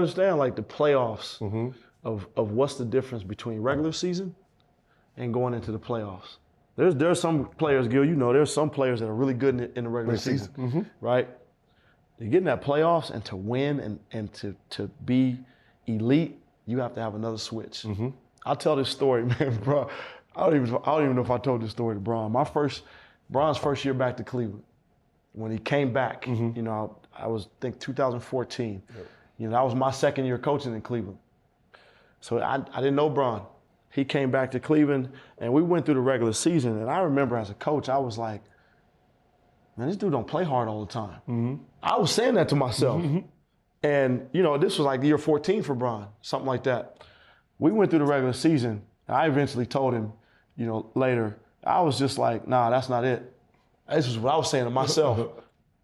understand like the playoffs of what's the difference between regular season and going into the playoffs. There's some players, Gil, there's some players that are really good in the regular season, right? To get in that playoffs and to win and to be elite, you have to have another switch. I'll tell this story, man, bro. I don't even know if I told this story to Bron. Bron's first year back to Cleveland, when he came back, I was, I think, 2014. Yep. That was my second year coaching in Cleveland. So I didn't know Bron. He came back to Cleveland, and we went through the regular season. And I remember as a coach, I was like, man, this dude don't play hard all the time. I was saying that to myself. And, this was like year 14 for Bron, something like that. We went through the regular season, and I eventually told him, later, I was just like, nah, that's not it. This is what I was saying to myself.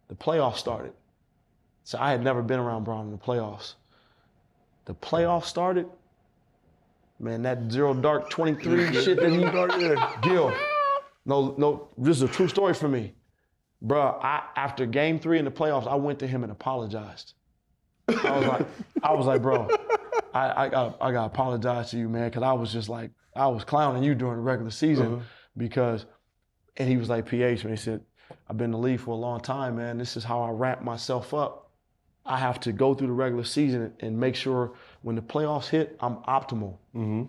The playoffs started. So I had never been around Bron in the playoffs. The playoffs started. Man, that zero dark 23 shit that he Gil. No, this is a true story for me. Bruh, after game 3 in the playoffs, I went to him and apologized. I was like, bro, I gotta apologize to you, man, because I was just like, I was clowning you during the regular season and he was like, PH, man, he said, I've been in the league for a long time, man. This is how I ramp myself up. I have to go through the regular season and make sure when the playoffs hit, I'm optimal.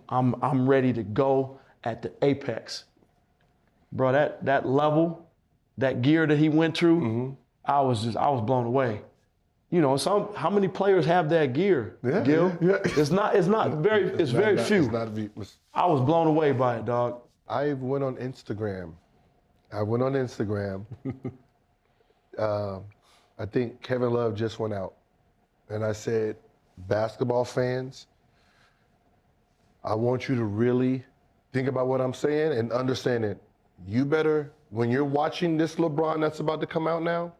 I'm ready to go at the apex. Bro, that level, that gear that he went through, I was blown away. How many players have that gear, Gil? Yeah. It's very few. I was blown away by it, dog. I went on Instagram. I think Kevin Love just went out. And I said, basketball fans, I want you to really think about what I'm saying and understand it. You better, when you're watching this LeBron that's about to come out now,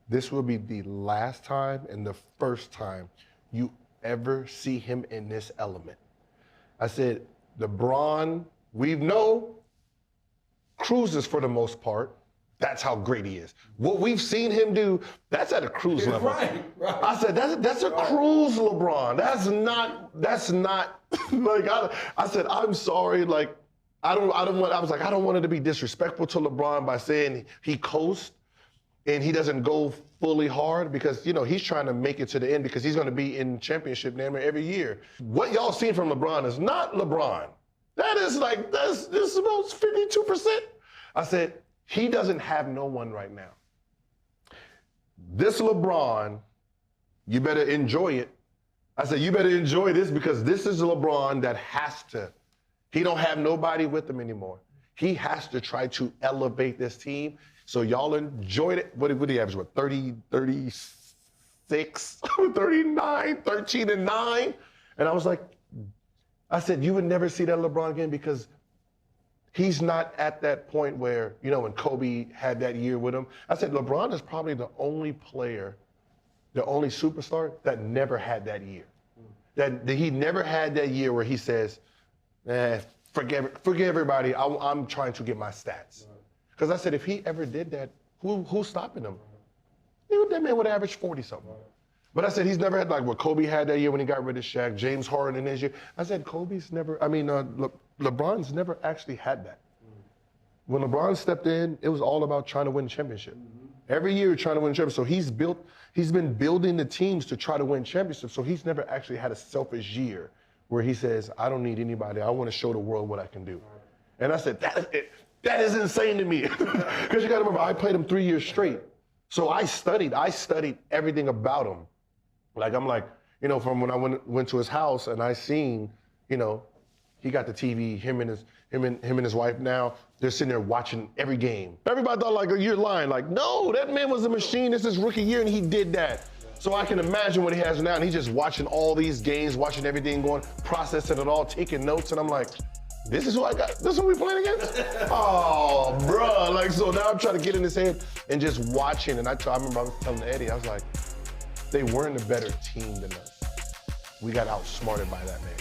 this will be the last time and the first time you ever see him in this element. I said, LeBron, we know, cruises for the most part. That's how great he is. What we've seen him do, that's at a cruise level. Right. I said, that's a cruise LeBron. That's not like, I said, I'm sorry, like, I was like, I don't want it to be disrespectful to LeBron by saying he coasts and he doesn't go fully hard because, he's trying to make it to the end because he's going to be in championship damn near every year. What y'all seen from LeBron is not LeBron. This is about 52%. I said, he doesn't have no one right now. This LeBron, you better enjoy it. I said, you better enjoy this because this is LeBron that has to. He don't have nobody with him anymore. He has to try to elevate this team. So y'all enjoyed it. What did he average? 30, 36, 39, 13 and 9? And I said, you would never see that LeBron again because he's not at that point where, when Kobe had that year with him. I said, LeBron is probably the only player, the only superstar that never had that year. That he never had that year where he says, forget everybody, I'm trying to get my stats. Because I said, if he ever did that, who's stopping him? That man would average 40-something. But I said, he's never had like what Kobe had that year when he got rid of Shaq, James Harden in his year. I said, LeBron's never actually had that. When LeBron stepped in, it was all about trying to win a championship. Every year trying to win a championship. So he's been building the teams to try to win championships. So he's never actually had a selfish year where he says, I don't need anybody. I want to show the world what I can do. And I said, that is insane to me. Because you got to remember, I played him 3 years straight. So I studied everything about him. From when I went to his house and I seen, he got the TV, him and his wife now, they're sitting there watching every game. Everybody thought you're lying. No, that man was a machine. This is his rookie year and he did that. So I can imagine what he has now and he's just watching all these games, watching everything going, processing it all, taking notes, and I'm like, this is who I got? This is who we playing against? Oh, bro. So now I'm trying to get in his head and just watching. And I remember I was telling Eddie, I was like, they weren't a better team than us. We got outsmarted by that man.